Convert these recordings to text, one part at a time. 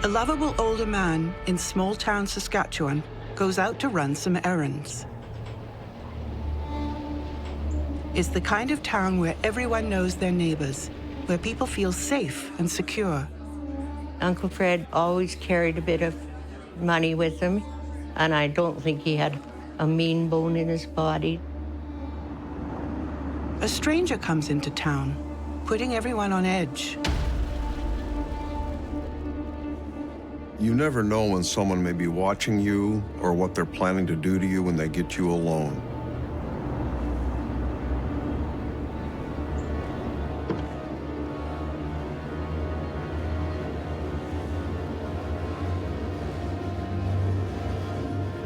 A lovable older man in small-town Saskatchewan goes out to run some errands. It's the kind of town where everyone knows their neighbors, where people feel safe and secure. Uncle Fred always carried a bit of money with him, and I don't think he had a mean bone in his body. A stranger comes into town, putting everyone on edge. You never know when someone may be watching you or what they're planning to do to you when they get you alone.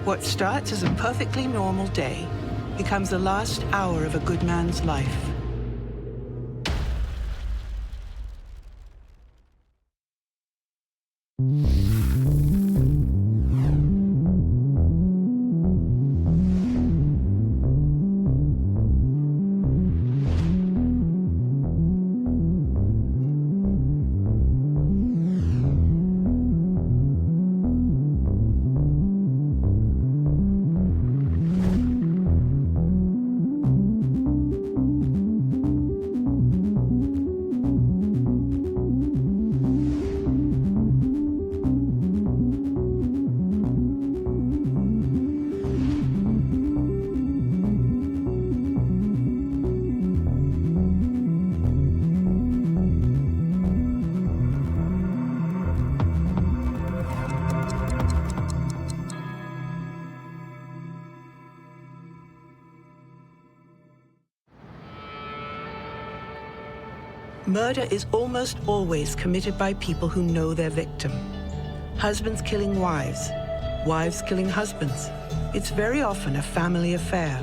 What starts as a perfectly normal day becomes the last hour of a good man's life. Murder is almost always committed by people who know their victim. Husbands killing wives, wives killing husbands. It's very often a family affair.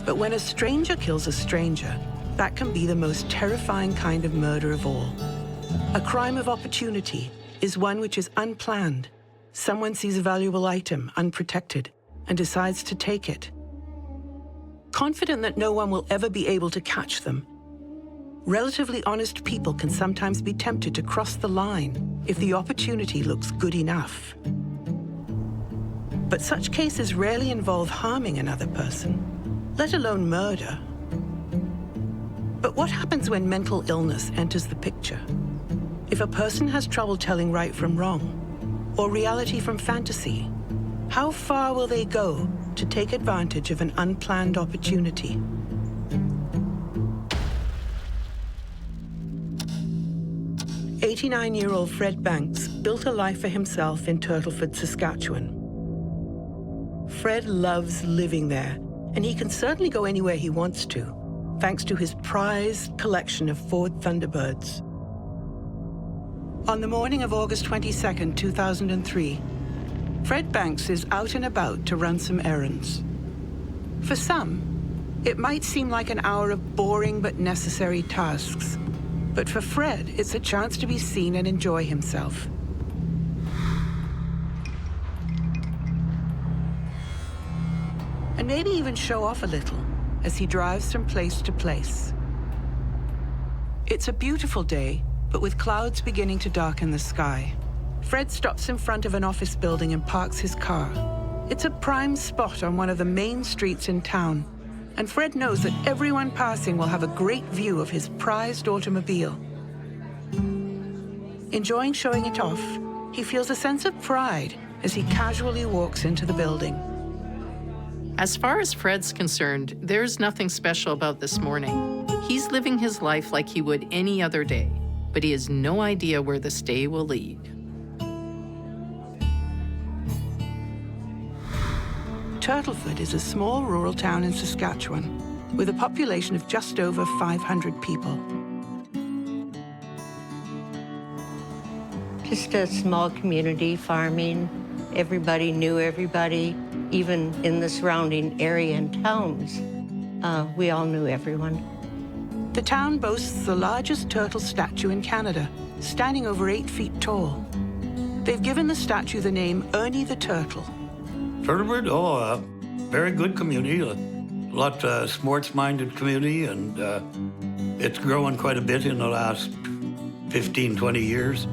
But when a stranger kills a stranger, that can be the most terrifying kind of murder of all. A crime of opportunity is one which is unplanned. Someone sees a valuable item unprotected and decides to take it. Confident that no one will ever be able to catch them, relatively honest people can sometimes be tempted to cross the line if the opportunity looks good enough. But such cases rarely involve harming another person, let alone murder. But what happens when mental illness enters the picture? If a person has trouble telling right from wrong, or reality from fantasy, how far will they go to take advantage of an unplanned opportunity? "89-year-old Fred Banks built a life for himself in Turtleford, Saskatchewan. Fred loves living there, and he can certainly go anywhere he wants to, thanks to his prized collection of Ford Thunderbirds. On the morning of August 22nd, 2003, Fred Banks is out and about to run some errands. For some, it might seem like an hour of boring but necessary tasks. But for Fred, it's a chance to be seen and enjoy himself. And maybe even show off a little as he drives from place to place. It's a beautiful day, but with clouds beginning to darken the sky. Fred stops in front of an office building and parks his car. It's a prime spot on one of the main streets in town, and Fred knows that everyone passing will have a great view of his prized automobile. Enjoying showing it off, he feels a sense of pride as he casually walks into the building. As far as Fred's concerned, there's nothing special about this morning. He's living his life like he would any other day, but he has no idea where this day will lead. Turtleford is a small rural town in Saskatchewan with a population of just over 500 people. Just a small community, farming. Everybody knew everybody, even in the surrounding area and towns. We all knew everyone. The town boasts the largest turtle statue in Canada, standing over 8 feet tall. They've given the statue the name Ernie the Turtle. Turtleford, very good community, a lot sports-minded community, and it's grown quite a bit in the last 15, 20 years.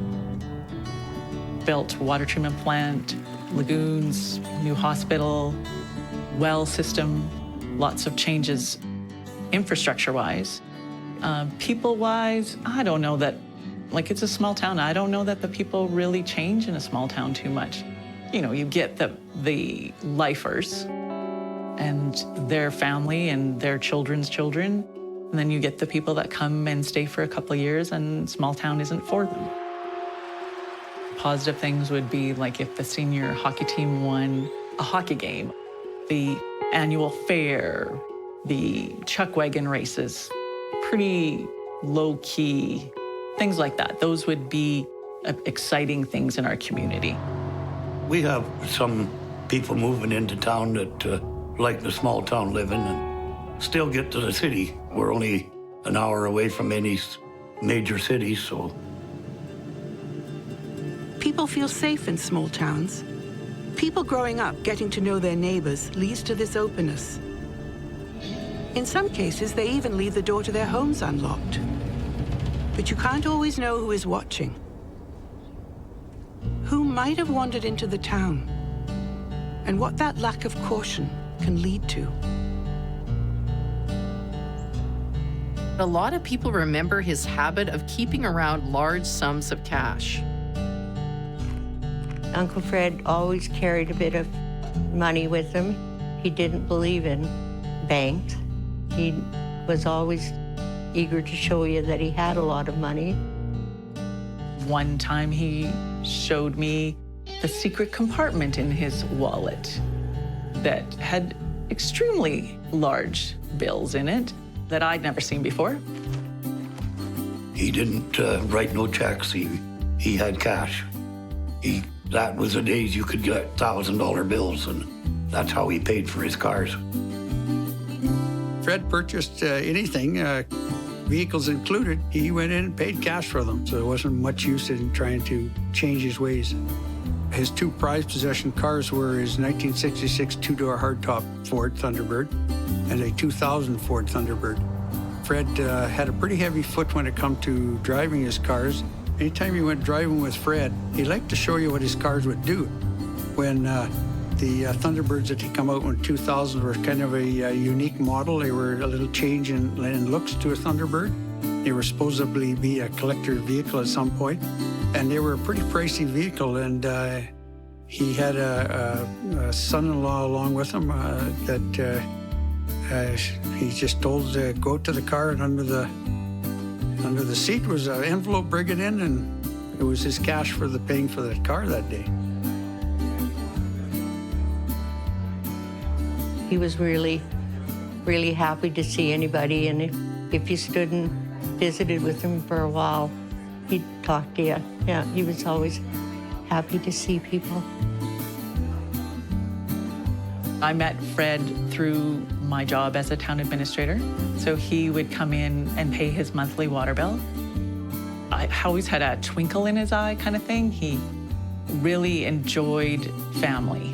built water treatment plant, lagoons, new hospital, well system, lots of changes infrastructure-wise. People-wise, I don't know that, like, it's a small town. I don't know that the people really change in a small town too much. You know, you get the lifers and their family and their children's children, and then you get the people that come and stay for a couple of years, and small town isn't for them. Positive things would be like if the senior hockey team won a hockey game, the annual fair, the chuck wagon races, pretty low-key, things like that. Those would be exciting things in our community. We have some people moving into town that like the small town living and still get to the city. We're only an hour away from any major cities, so. People feel safe in small towns. People growing up getting to know their neighbors leads to this openness. In some cases, they even leave the door to their homes unlocked. But you can't always know who is watching. Who might have wandered into the town, and what that lack of caution can lead to. A lot of people remember his habit of keeping around large sums of cash. Uncle Fred always carried a bit of money with him. He didn't believe in banks. He was always eager to show you that he had a lot of money. One time he showed me the secret compartment in his wallet that had extremely large bills in it that I'd never seen before. He didn't write no checks. He had cash. That was the days you could get $1,000 bills, and that's how he paid for his cars. Fred purchased anything, vehicles included. He went in and paid cash for them, so there wasn't much use in trying to change his ways. His two prized possession cars were his 1966 two-door hardtop Ford Thunderbird and a 2000 Ford Thunderbird. Fred had a pretty heavy foot when it come to driving his cars. Anytime he went driving with Fred, he liked to show you what his cars would do. When the Thunderbirds that he come out in 2000 were kind of a unique model. They were a little change in looks to a Thunderbird. They were supposedly be a collector vehicle at some point, and they were a pretty pricey vehicle. And he had a son-in-law along with him that he just told to go to the car, and under the seat was an envelope, bring it in, and it was his cash for the paying for that car that day. He was really, really happy to see anybody, and if you stood and visited with him for a while, he'd talk to you. Yeah, he was always happy to see people. I met Fred through my job as a town administrator. So he would come in and pay his monthly water bill. I always had a twinkle in his eye kind of thing. He really enjoyed family.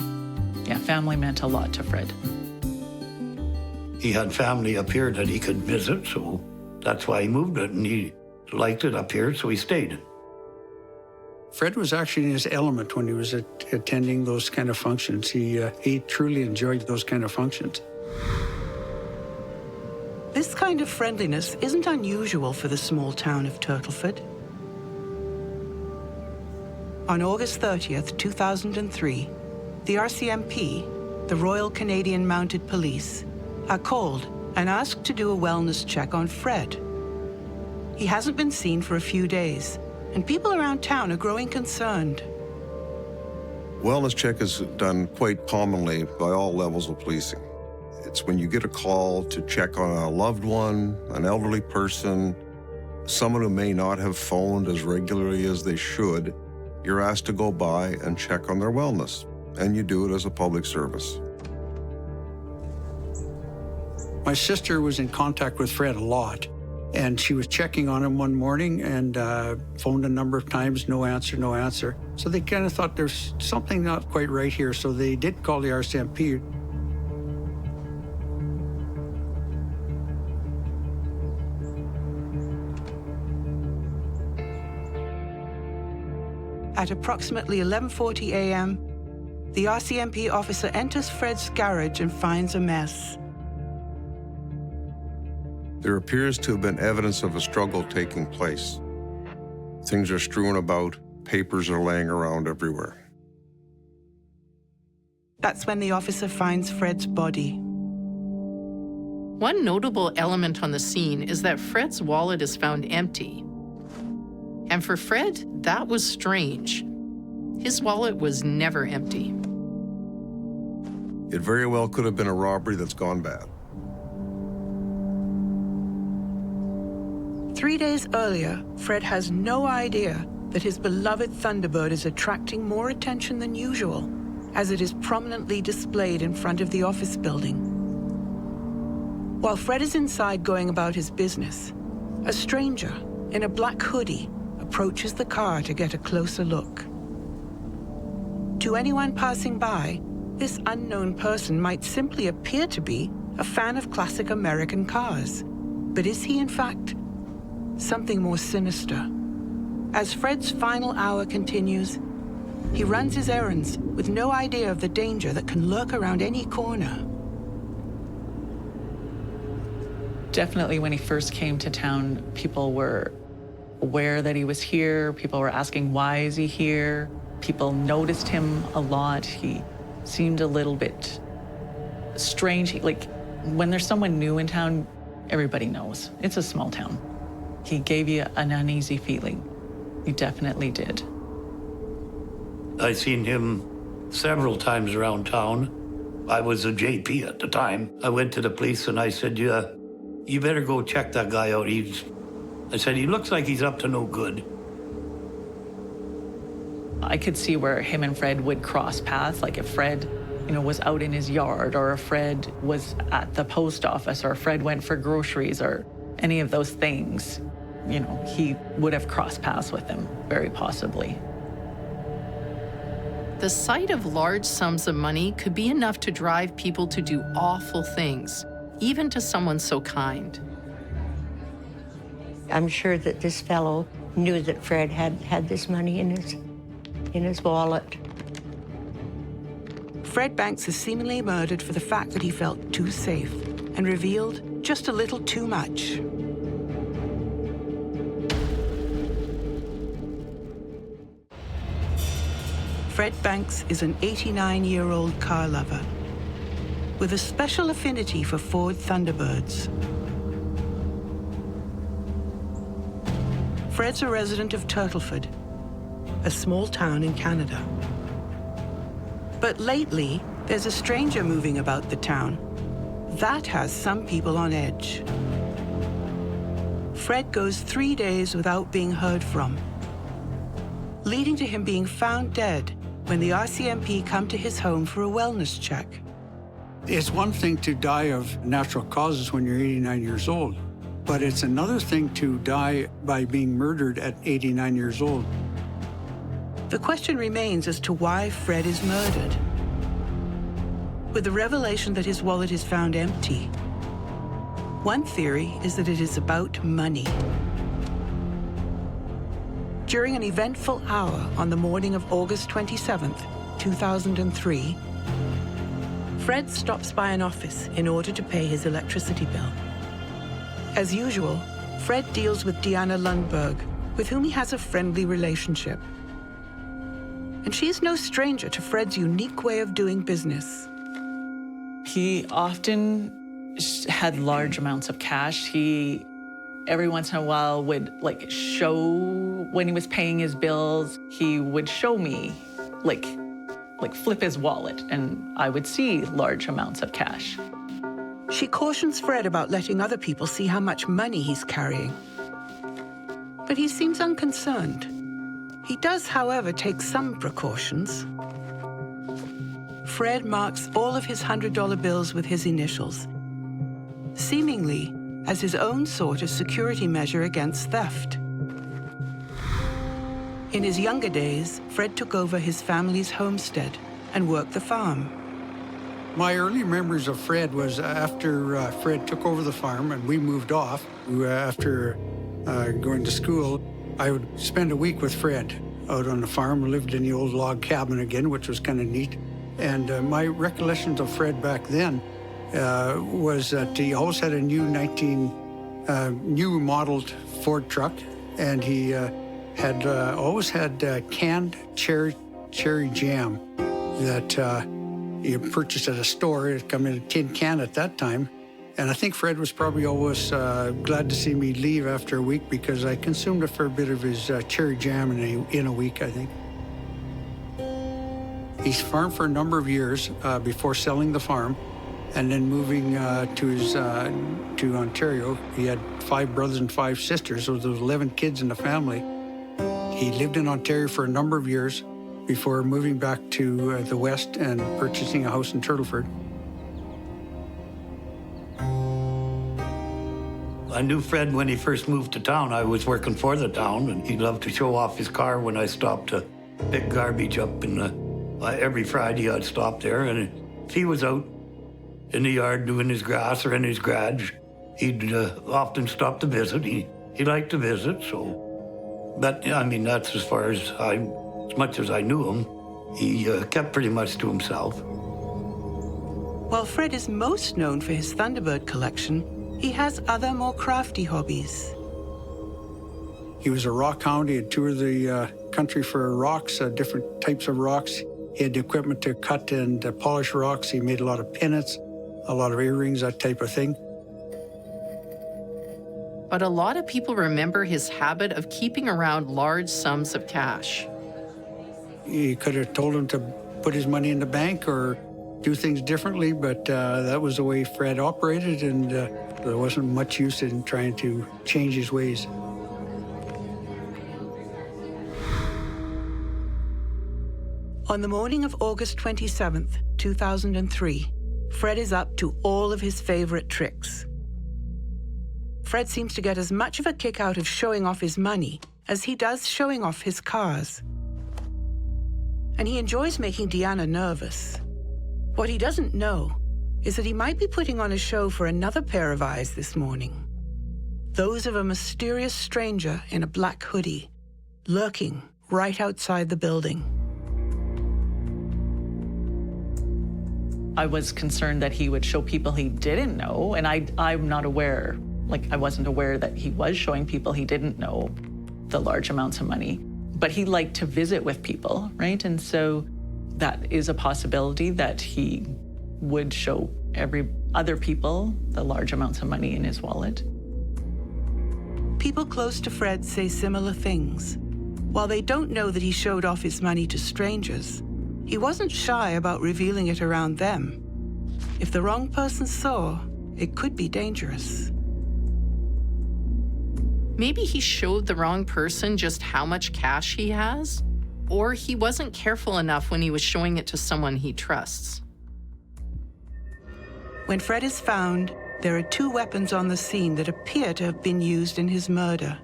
Yeah, family meant a lot to Fred. He had family up here that he could visit, so that's why he moved it, and he liked it up here, so he stayed. Fred was actually in his element when he was attending those kind of functions. He truly enjoyed those kind of functions. This kind of friendliness isn't unusual for the small town of Turtleford. On August 30th, 2003, the RCMP, the Royal Canadian Mounted Police, are called and asked to do a wellness check on Fred. He hasn't been seen for a few days, and people around town are growing concerned. Wellness check is done quite commonly by all levels of policing. It's when you get a call to check on a loved one, an elderly person, someone who may not have phoned as regularly as they should. You're asked to go by and check on their wellness, and you do it as a public service. My sister was in contact with Fred a lot, and she was checking on him one morning and phoned a number of times, no answer, no answer. So they kind of thought there's something not quite right here, so they did call the RCMP. At approximately 11:40 a.m., the RCMP officer enters Fred's garage and finds a mess. There appears to have been evidence of a struggle taking place. Things are strewn about, papers are laying around everywhere. That's when the officer finds Fred's body. One notable element on the scene is that Fred's wallet is found empty. And for Fred, that was strange. His wallet was never empty. It very well could have been a robbery that's gone bad. 3 days earlier, Fred has no idea that his beloved Thunderbird is attracting more attention than usual, as it is prominently displayed in front of the office building. While Fred is inside going about his business, a stranger in a black hoodie approaches the car to get a closer look. To anyone passing by, this unknown person might simply appear to be a fan of classic American cars. But is he, in fact, something more sinister? As Fred's final hour continues, he runs his errands with no idea of the danger that can lurk around any corner. Definitely when he first came to town, people were aware that he was here. People were asking, why is he here? People noticed him a lot. He seemed a little bit strange. Like, when there's someone new in town, everybody knows. It's a small town. He gave you an uneasy feeling. He definitely did. I seen him several times around town. I was a JP at the time. I went to the police and I said, you better go check that guy out. I said, he looks like he's up to no good. I could see where him and Fred would cross paths. Like if Fred, was out in his yard, or if Fred was at the post office, or if Fred went for groceries, or any of those things, he would have crossed paths with him, very possibly. The sight of large sums of money could be enough to drive people to do awful things, even to someone so kind. I'm sure that this fellow knew that Fred had this money in his wallet. Fred Banks is seemingly murdered for the fact that he felt too safe and revealed just a little too much. Fred Banks is an 89-year-old car lover with a special affinity for Ford Thunderbirds. Fred's a resident of Turtleford, a small town in Canada. But lately, there's a stranger moving about the town. That has some people on edge. Fred goes 3 days without being heard from, leading to him being found dead when the RCMP come to his home for a wellness check. It's one thing to die of natural causes when you're 89 years old, but it's another thing to die by being murdered at 89 years old. The question remains as to why Fred is murdered. With the revelation that his wallet is found empty, one theory is that it is about money. During an eventful hour on the morning of August 27th, 2003, Fred stops by an office in order to pay his electricity bill. As usual, Fred deals with Deanna Lundberg, with whom he has a friendly relationship. And she is no stranger to Fred's unique way of doing business. He often had large amounts of cash. He, every once in a while, would show when he was paying his bills. He would show me, like flip his wallet, and I would see large amounts of cash. She cautions Fred about letting other people see how much money he's carrying. But he seems unconcerned. He does, however, take some precautions. Fred marks all of his $100 bills with his initials, seemingly as his own sort of security measure against theft. In his younger days, Fred took over his family's homestead and worked the farm. My early memories of Fred was after Fred took over the farm and we moved off. After going to school, I would spend a week with Fred. out on the farm, lived in the old log cabin again, which was kind of neat. And my recollections of Fred back then was that he always had a new modeled Ford truck, and he had always had canned cherry jam that you purchased at a store. It come in a tin can at that time. And I think Fred was probably always glad to see me leave after a week because I consumed a fair bit of his cherry jam in a week, I think. He's farmed for a number of years before selling the farm and then moving to Ontario. He had 5 brothers and 5 sisters, so there was 11 kids in the family. He lived in Ontario for a number of years before moving back to the West and purchasing a house in Turtleford. I knew Fred when he first moved to town. I was working for the town, and he loved to show off his car when I stopped to pick garbage up. Every Friday I'd stop there, and if he was out in the yard doing his grass or in his garage, he'd often stop to visit. He liked to visit, so. But, I mean, that's as much as I knew him. He kept pretty much to himself. While Fred is most known for his Thunderbird collection, he has other more crafty hobbies. He was a rock hound. He had toured the country for rocks, different types of rocks. He had the equipment to cut and polish rocks. He made a lot of pennants, a lot of earrings, that type of thing. But a lot of people remember his habit of keeping around large sums of cash. You could have told him to put his money in the bank or do things differently, but that was the way Fred operated, and there wasn't much use in trying to change his ways. On the morning of August 27th, 2003, Fred is up to all of his favorite tricks. Fred seems to get as much of a kick out of showing off his money as he does showing off his cars. And he enjoys making Deanna nervous. What he doesn't know is that he might be putting on a show for another pair of eyes this morning. Those of a mysterious stranger in a black hoodie, lurking right outside the building. I was concerned that he would show people he didn't know, and I'm not aware, I wasn't aware that he was showing people he didn't know the large amounts of money. But he liked to visit with people, right? And so that is a possibility that he would show every other people the large amounts of money in his wallet. People close to Fred say similar things. While they don't know that he showed off his money to strangers, he wasn't shy about revealing it around them. If the wrong person saw, it could be dangerous. Maybe he showed the wrong person just how much cash he has, or he wasn't careful enough when he was showing it to someone he trusts. When Fred is found, there are 2 weapons on the scene that appear to have been used in his murder.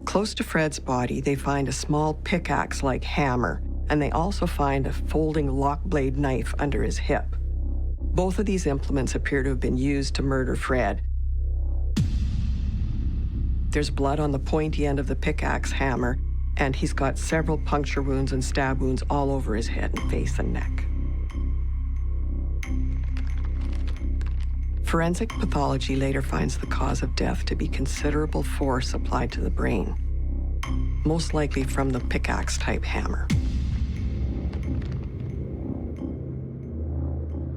Close to Fred's body, they find a small pickaxe-like hammer, and they also find a folding lock blade knife under his hip. Both of these implements appear to have been used to murder Fred. There's blood on the pointy end of the pickaxe hammer, and he's got several puncture wounds and stab wounds all over his head and face and neck. Forensic pathology later finds the cause of death to be considerable force applied to the brain, most likely from the pickaxe-type hammer.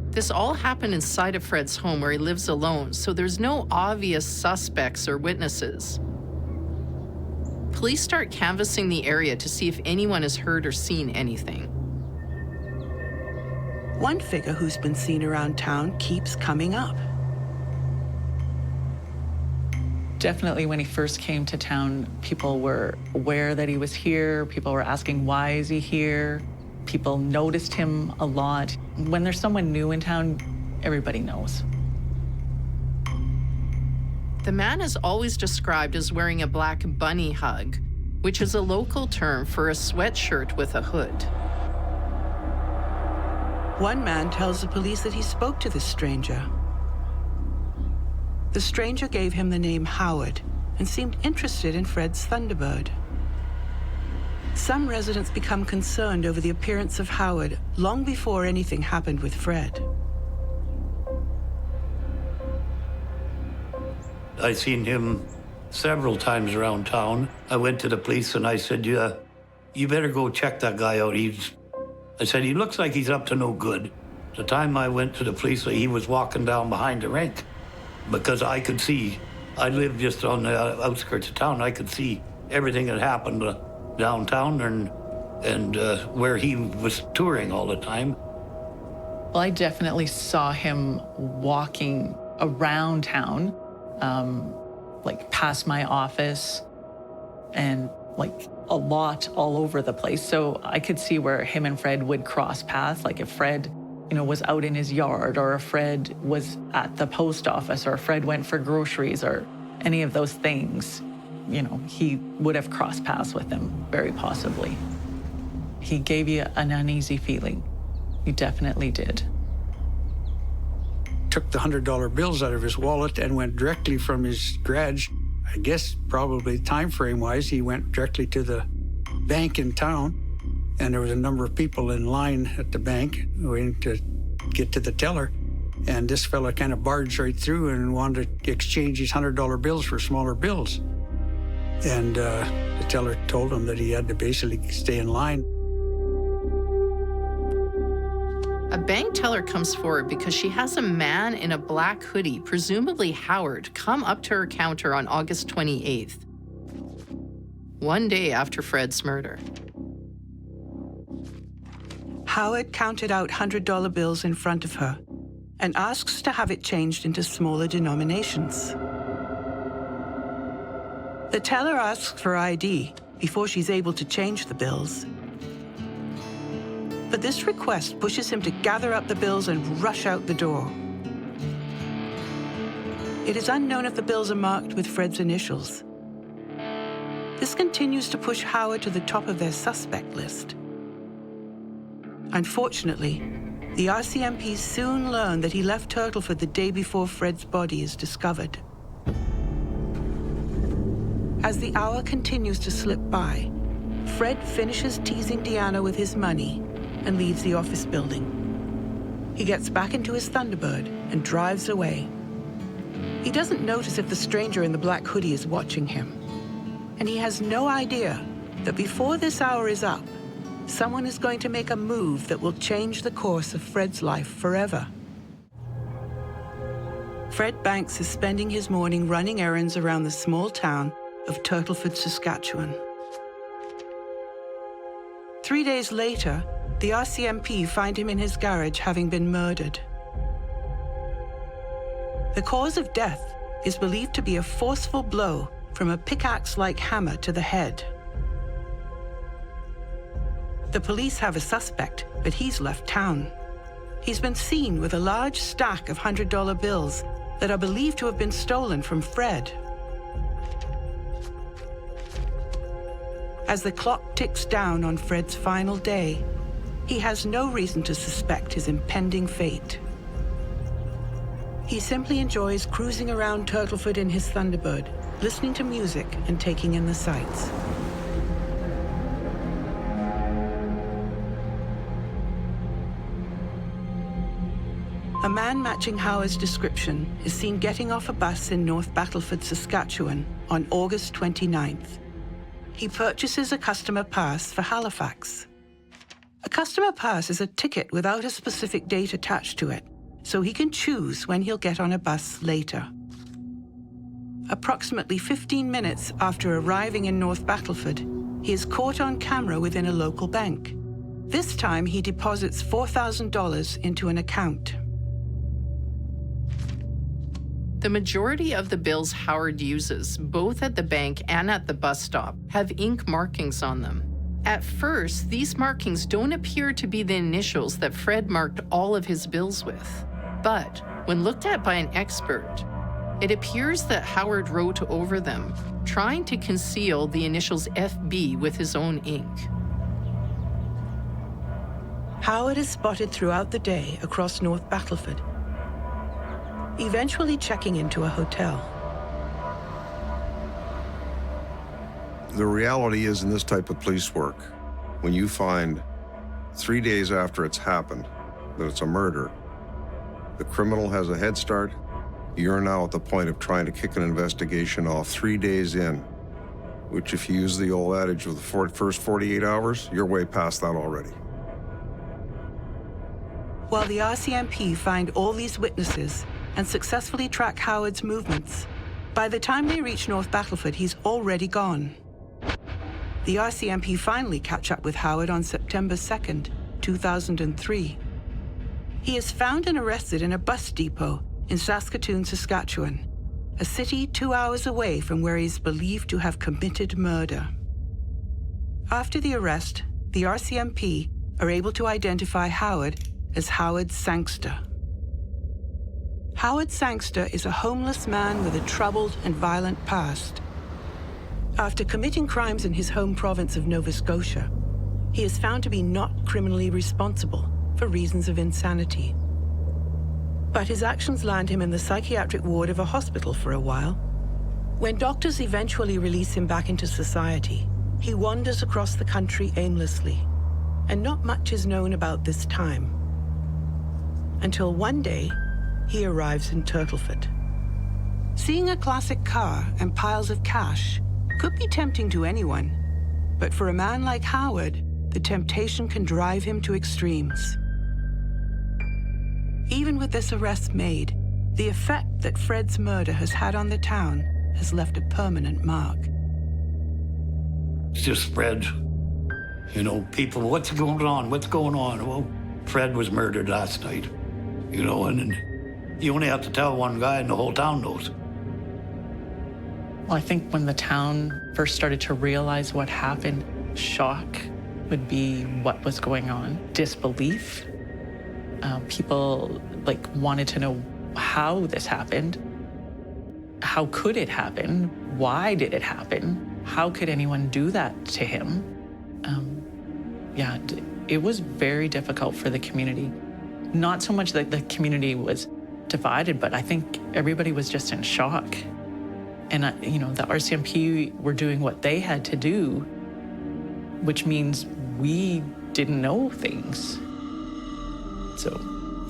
This all happened inside of Fred's home where he lives alone, so there's no obvious suspects or witnesses. Police start canvassing the area to see if anyone has heard or seen anything. One figure who's been seen around town keeps coming up. Definitely when he first came to town, people were aware that he was here. People were asking, why is he here? People noticed him a lot. When there's someone new in town, everybody knows. The man is always described as wearing a black bunny hug, which is a local term for a sweatshirt with a hood. One man tells the police that he spoke to this stranger. The stranger gave him the name Howard and seemed interested in Fred's Thunderbird. Some residents become concerned over the appearance of Howard long before anything happened with Fred. I seen him several times around town. I went to the police and I said, "Yeah, you better go check that guy out. I said, he looks like he's up to no good." The time I went to the police, he was walking down behind the rink because I could see. I lived just on the outskirts of town. I could see everything that happened downtown and where he was touring all the time. Well, I definitely saw him walking around town, like past my office and like a lot all over the place. So I could see where him and Fred would cross paths. Like if Fred, was out in his yard, or if Fred was at the post office, or if Fred went for groceries, or any of those things, he would have crossed paths with him, very possibly. He gave you an uneasy feeling. He definitely did. Took the $100 bills out of his wallet and went directly from his garage. I guess probably time frame wise, he went directly to the bank in town, and there was a number of people in line at the bank waiting to get to the teller. And this fella kind of barged right through and wanted to exchange his $100 bills for smaller bills. And the teller told him that he had to basically stay in line. A bank teller comes forward because she has a man in a black hoodie, presumably Howard, come up to her counter on August 28th, one day after Fred's murder. Howard counted out $100 bills in front of her and asks to have it changed into smaller denominations. The teller asks for ID before she's able to change the bills. But this request pushes him to gather up the bills and rush out the door. It is unknown if the bills are marked with Fred's initials. This continues to push Howard to the top of their suspect list. Unfortunately, the RCMP soon learn that he left Turtleford the day before Fred's body is discovered. As the hour continues to slip by, Fred finishes teasing Deanna with his money and leaves the office building. He gets back into his Thunderbird and drives away. He doesn't notice if the stranger in the black hoodie is watching him. And he has no idea that before this hour is up, someone is going to make a move that will change the course of Fred's life forever. Fred Banks is spending his morning running errands around the small town of Turtleford, Saskatchewan. 3 days later, the RCMP find him in his garage having been murdered. The cause of death is believed to be a forceful blow from a pickaxe-like hammer to the head. The police have a suspect, but he's left town. He's been seen with a large stack of $100 bills that are believed to have been stolen from Fred. As the clock ticks down on Fred's final day, he has no reason to suspect his impending fate. He simply enjoys cruising around Turtleford in his Thunderbird, listening to music and taking in the sights. A man matching Howard's description is seen getting off a bus in North Battleford, Saskatchewan on August 29th. He purchases a customer pass for Halifax. A customer pass is a ticket without a specific date attached to it, so he can choose when he'll get on a bus later. Approximately 15 minutes after arriving in North Battleford, he is caught on camera within a local bank. This time, he deposits $4,000 into an account. The majority of the bills Howard uses, both at the bank and at the bus stop, have ink markings on them. At first, these markings don't appear to be the initials that Fred marked all of his bills with. But when looked at by an expert, it appears that Howard wrote over them, trying to conceal the initials FB with his own ink. Howard is spotted throughout the day across North Battleford, eventually checking into a hotel. The reality is in this type of police work, when you find 3 days after it's happened that it's a murder, the criminal has a head start, you're now at the point of trying to kick an investigation off 3 days in, which if you use the old adage of the first 48 hours, you're way past that already. While the RCMP find all these witnesses and successfully track Howard's movements, by the time they reach North Battleford, he's already gone. The RCMP finally catch up with Howard on September 2nd, 2003. He is found and arrested in a bus depot in Saskatoon, Saskatchewan, a city 2 hours away from where he is believed to have committed murder. After the arrest, the RCMP are able to identify Howard as Howard Sangster. Howard Sangster is a homeless man with a troubled and violent past. After committing crimes in his home province of Nova Scotia, he is found to be not criminally responsible for reasons of insanity. But his actions land him in the psychiatric ward of a hospital for a while. When doctors eventually release him back into society, he wanders across the country aimlessly, and not much is known about this time. Until one day, he arrives in Turtleford. Seeing a classic car and piles of cash could be tempting to anyone, but for a man like Howard, the temptation can drive him to extremes. Even with this arrest made, the effect that Fred's murder has had on the town has left a permanent mark. It's just spread. You know, people, what's going on? What's going on? Well, Fred was murdered last night. You know, and you only have to tell one guy and the whole town knows. Well, I think when the town first started to realize what happened, shock would be what was going on. Disbelief. People wanted to know how this happened. How could it happen? Why did it happen? How could anyone do that to him? It was very difficult for the community. Not so much that the community was divided, but I think everybody was just in shock. And, the RCMP were doing what they had to do, which means we didn't know things. So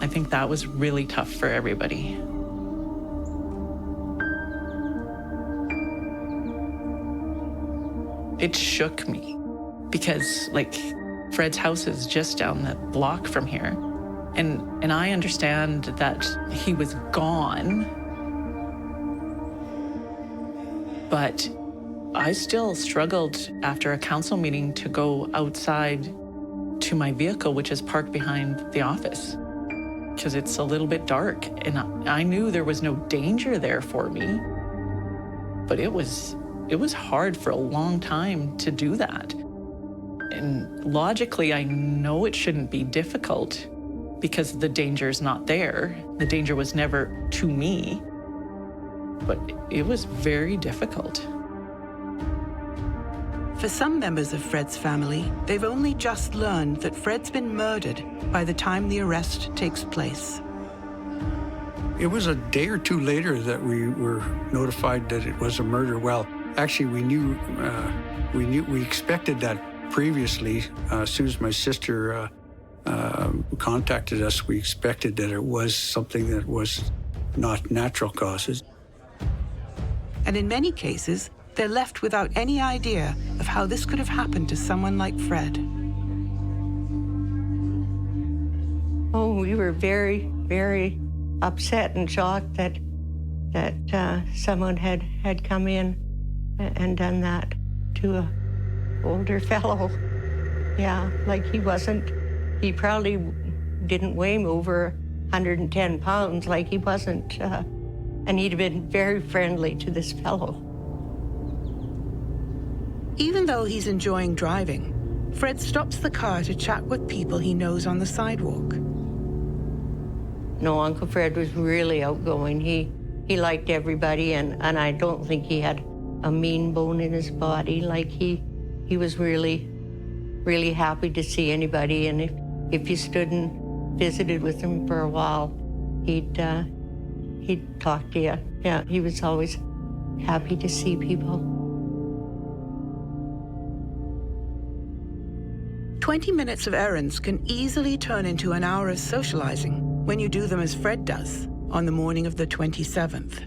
I think that was really tough for everybody. It shook me because, Fred's house is just down the block from here. And I understand that he was gone, but I still struggled after a council meeting to go outside to my vehicle, which is parked behind the office, because it's a little bit dark. And I knew there was no danger there for me, but it was hard for a long time to do that. And logically, I know it shouldn't be difficult because the danger's not there. The danger was never to me, but it was very difficult. For some members of Fred's family, they've only just learned that Fred's been murdered by the time the arrest takes place. It was a day or two later that we were notified that it was a murder. Well, actually, we expected that previously. As soon as my sister contacted us, we expected that it was something that was not natural causes. And in many cases, they're left without any idea of how this could have happened to someone like Fred. Oh, we were very, very upset and shocked that someone had come in and done that to an older fellow. Yeah, he probably didn't weigh over 110 pounds, he wasn't, and he'd been very friendly to this fellow. Even though he's enjoying driving, Fred stops the car to chat with people he knows on the sidewalk. No, Uncle Fred was really outgoing. He liked everybody, and I don't think he had a mean bone in his body. He was really, really happy to see anybody, and if you stood and visited with him for a while, he'd talk to you. Yeah, he was always happy to see people. 20 minutes of errands can easily turn into an hour of socializing when you do them as Fred does on the morning of the 27th.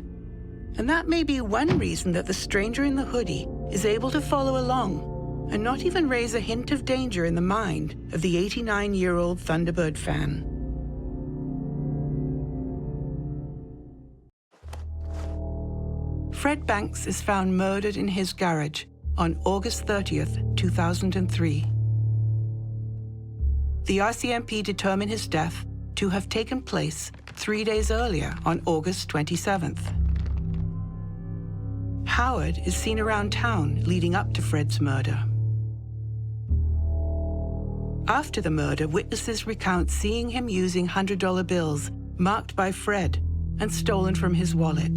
And that may be one reason that the stranger in the hoodie is able to follow along and not even raise a hint of danger in the mind of the 89-year-old Thunderbird fan. Fred Banks is found murdered in his garage on August 30th, 2003. The RCMP determined his death to have taken place 3 days earlier on August 27th. Howard is seen around town leading up to Fred's murder. After the murder, witnesses recount seeing him using $100 bills marked by Fred and stolen from his wallet.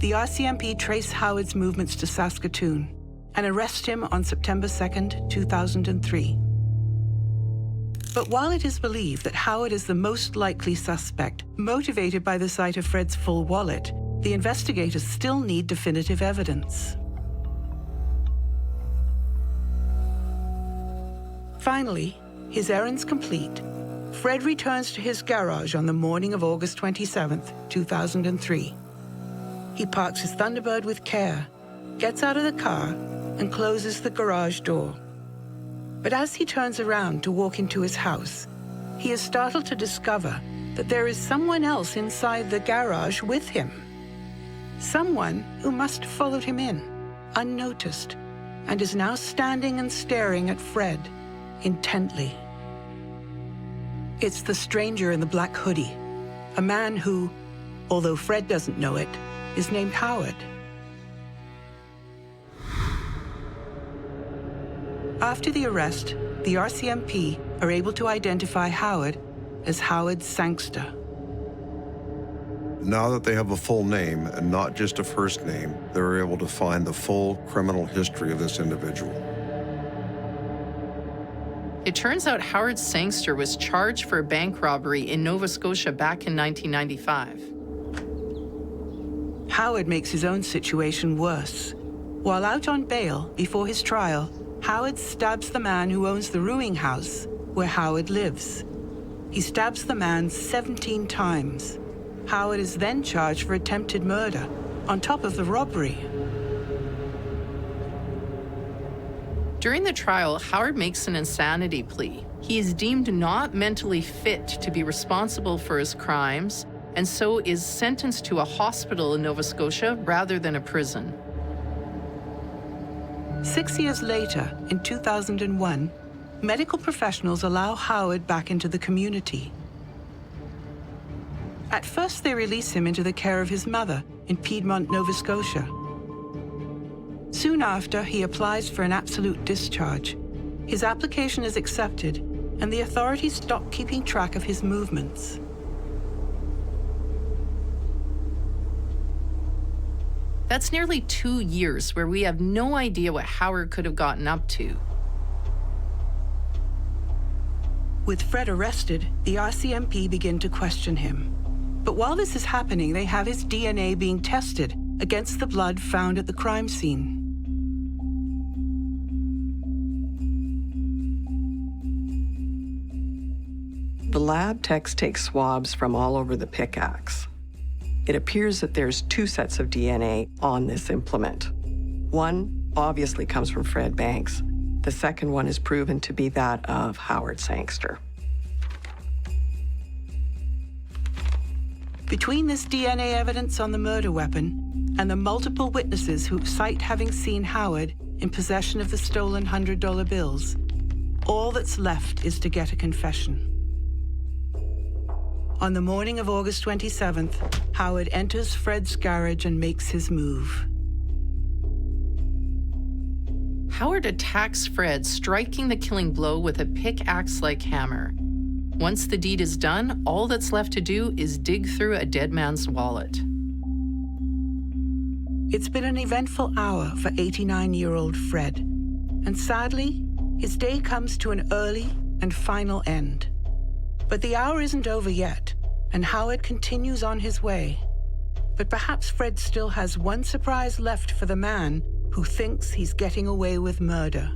The RCMP traced Howard's movements to Saskatchewan and arrest him on September 2nd, 2003. But while it is believed that Howard is the most likely suspect, motivated by the sight of Fred's full wallet, the investigators still need definitive evidence. Finally, his errands complete, Fred returns to his garage on the morning of August 27th, 2003. He parks his Thunderbird with care, gets out of the car, and closes the garage door. But as he turns around to walk into his house, he is startled to discover that there is someone else inside the garage with him. Someone who must have followed him in, unnoticed, and is now standing and staring at Fred intently. It's the stranger in the black hoodie, a man who, although Fred doesn't know it, is named Howard. After the arrest, the RCMP are able to identify Howard as Howard Sangster. Now that they have a full name and not just a first name, they're able to find the full criminal history of this individual. It turns out Howard Sangster was charged for a bank robbery in Nova Scotia back in 1995. Howard makes his own situation worse. While out on bail before his trial, Howard stabs the man who owns the rooming house where Howard lives. He stabs the man 17 times. Howard is then charged for attempted murder on top of the robbery. During the trial, Howard makes an insanity plea. He is deemed not mentally fit to be responsible for his crimes, and so is sentenced to a hospital in Nova Scotia rather than a prison. 6 years later, in 2001, medical professionals allow Howard back into the community. At first, they release him into the care of his mother in Piedmont, Nova Scotia. Soon after, he applies for an absolute discharge. His application is accepted, and the authorities stop keeping track of his movements. That's nearly 2 years where we have no idea what Howard could have gotten up to. With Fred arrested, the RCMP begin to question him. But while this is happening, they have his DNA being tested against the blood found at the crime scene. The lab techs take swabs from all over the pickaxe. It appears that there's 2 sets of DNA on this implement. One obviously comes from Fred Banks. The second one is proven to be that of Howard Sangster. Between this DNA evidence on the murder weapon and the multiple witnesses who cite having seen Howard in possession of the stolen $100 bills, all that's left is to get a confession. On the morning of August 27th, Howard enters Fred's garage and makes his move. Howard attacks Fred, striking the killing blow with a pickaxe-like hammer. Once the deed is done, all that's left to do is dig through a dead man's wallet. It's been an eventful hour for 89-year-old Fred, and sadly, his day comes to an early and final end. But the hour isn't over yet, and Howard continues on his way. But perhaps Fred still has one surprise left for the man who thinks he's getting away with murder.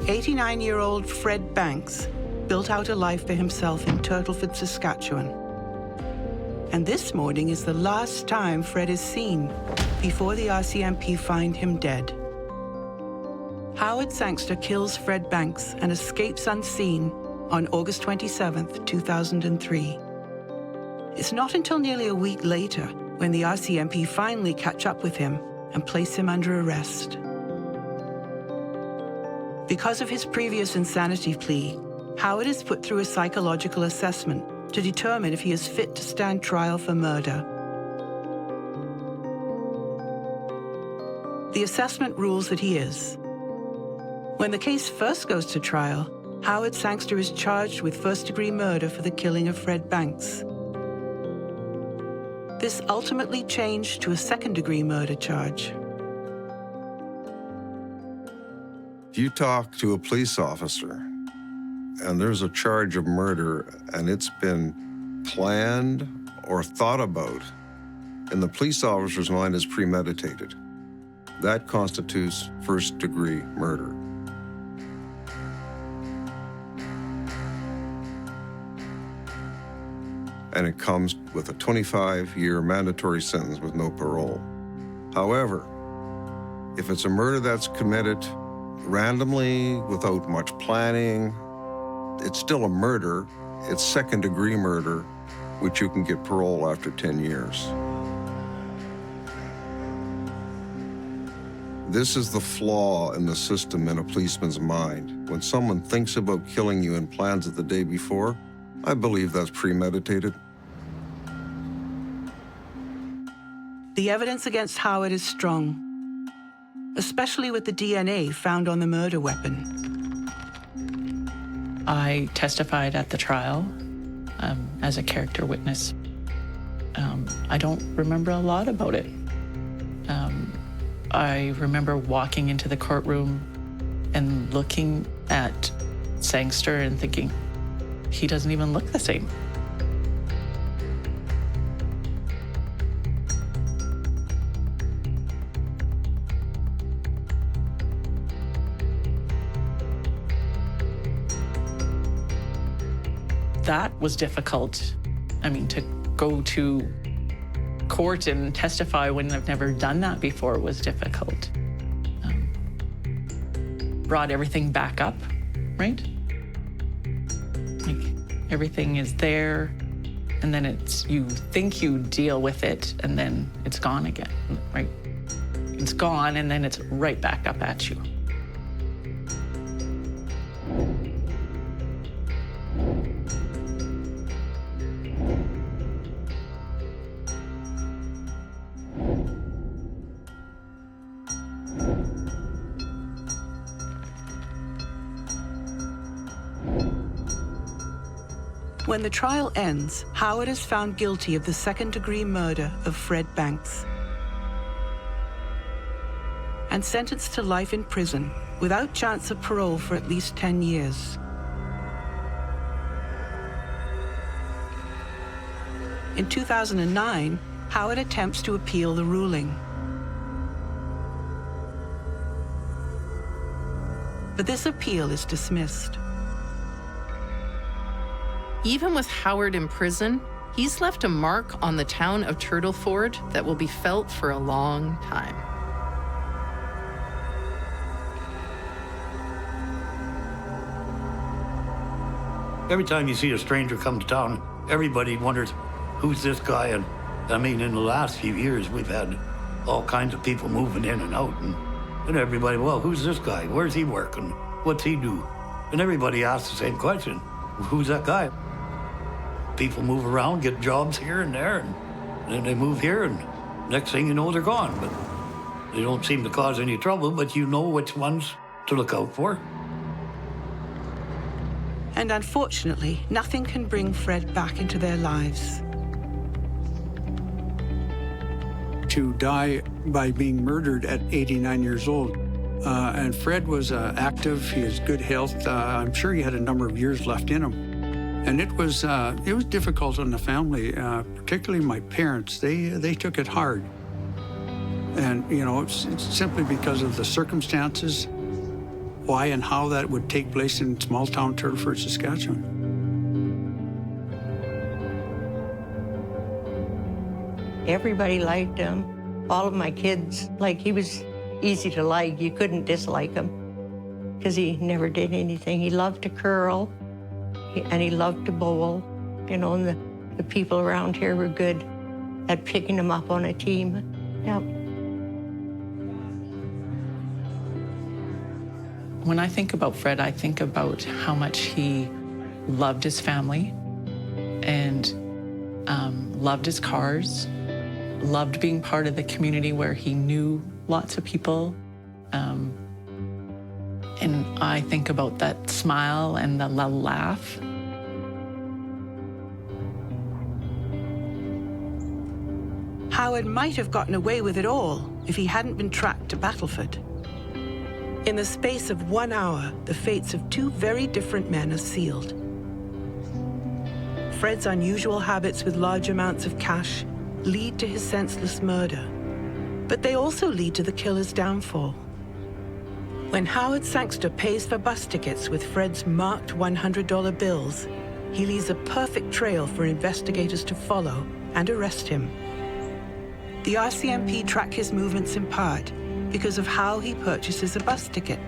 89-year-old Fred Banks built out a life for himself in Turtleford, Saskatchewan. And this morning is the last time Fred is seen before the RCMP find him dead. Howard Sangster kills Fred Banks and escapes unseen on August 27, 2003. It's not until nearly a week later when the RCMP finally catch up with him and place him under arrest. Because of his previous insanity plea, Howard is put through a psychological assessment to determine if he is fit to stand trial for murder. The assessment rules that he is. When the case first goes to trial, Howard Sangster is charged with first-degree murder for the killing of Fred Banks. This ultimately changed to a second-degree murder charge. If you talk to a police officer and there's a charge of murder and it's been planned or thought about, in the police officer's mind is premeditated, that constitutes first-degree murder. And it comes with a 25-year mandatory sentence with no parole. However, if it's a murder that's committed randomly, without much planning, it's still a murder. It's second-degree murder, which you can get parole after 10 years. This is the flaw in the system in a policeman's mind. When someone thinks about killing you and plans it the day before, I believe that's premeditated. The evidence against Howard is strong, especially with the DNA found on the murder weapon. I testified at the trial as a character witness. I don't remember a lot about it. I remember walking into the courtroom and looking at Sangster and thinking, he doesn't even look the same. That was difficult. I mean, to go to court and testify when I've never done that before was difficult. Brought everything back up, right? Like, everything is there, and then you think you deal with it, and then it's gone again, right? It's gone, and then it's right back up at you. When the trial ends, Howard is found guilty of the second-degree murder of Fred Banks and sentenced to life in prison without chance of parole for at least 10 years. In 2009, Howard attempts to appeal the ruling. But this appeal is dismissed. Even with Howard in prison, he's left a mark on the town of Turtleford that will be felt for a long time. Every time you see a stranger come to town, everybody wonders, who's this guy? And I mean, in the last few years, we've had all kinds of people moving in and out, and everybody, well, who's this guy? Where's he working? What's he do? And everybody asks the same question, who's that guy? People move around, get jobs here and there, and then they move here, and next thing you know, they're gone. But they don't seem to cause any trouble, but you know which ones to look out for. And unfortunately, nothing can bring Fred back into their lives. To die by being murdered at 89 years old. And Fred was active, he has good health. I'm sure he had a number of years left in him. And it was difficult on the family, particularly my parents. They took it hard. And, you know, it's simply because of the circumstances. why and how that would take place in small-town Turtleford, Saskatchewan. Everybody liked him. All of my kids, like, he was easy to like. You couldn't dislike him because he never did anything. He loved to curl, and he loved to bowl. You know, and the people around here were good at picking him up on a team. Yeah. When I think about Fred, I think about how much he loved his family and loved his cars, loved being part of the community where he knew lots of people. And I think about that smile and the laugh. Howard might have gotten away with it all if he hadn't been tracked to Battleford. In the space of 1 hour, the fates of two very different men are sealed. Fred's unusual habits with large amounts of cash lead to his senseless murder, but they also lead to the killer's downfall. When Howard Sangster pays for bus tickets with Fred's marked $100 bills, he leaves a perfect trail for investigators to follow and arrest him. The RCMP track his movements in part because of how he purchases a bus ticket.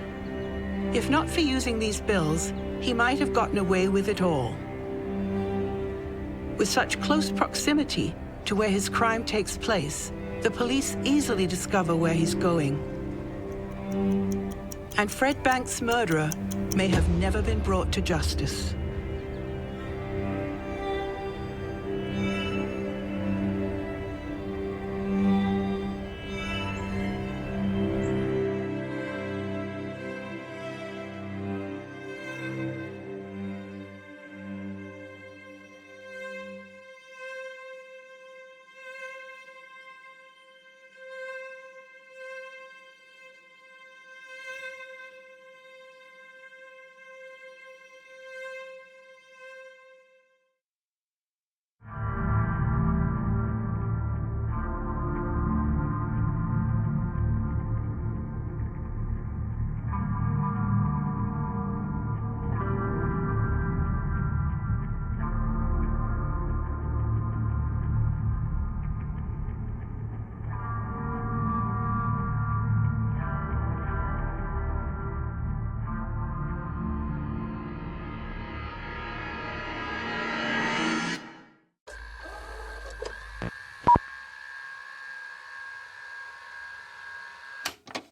If not for using these bills, he might have gotten away with it all. With such close proximity to where his crime takes place, the police easily discover where he's going. And Fred Banks' murderer may have never been brought to justice.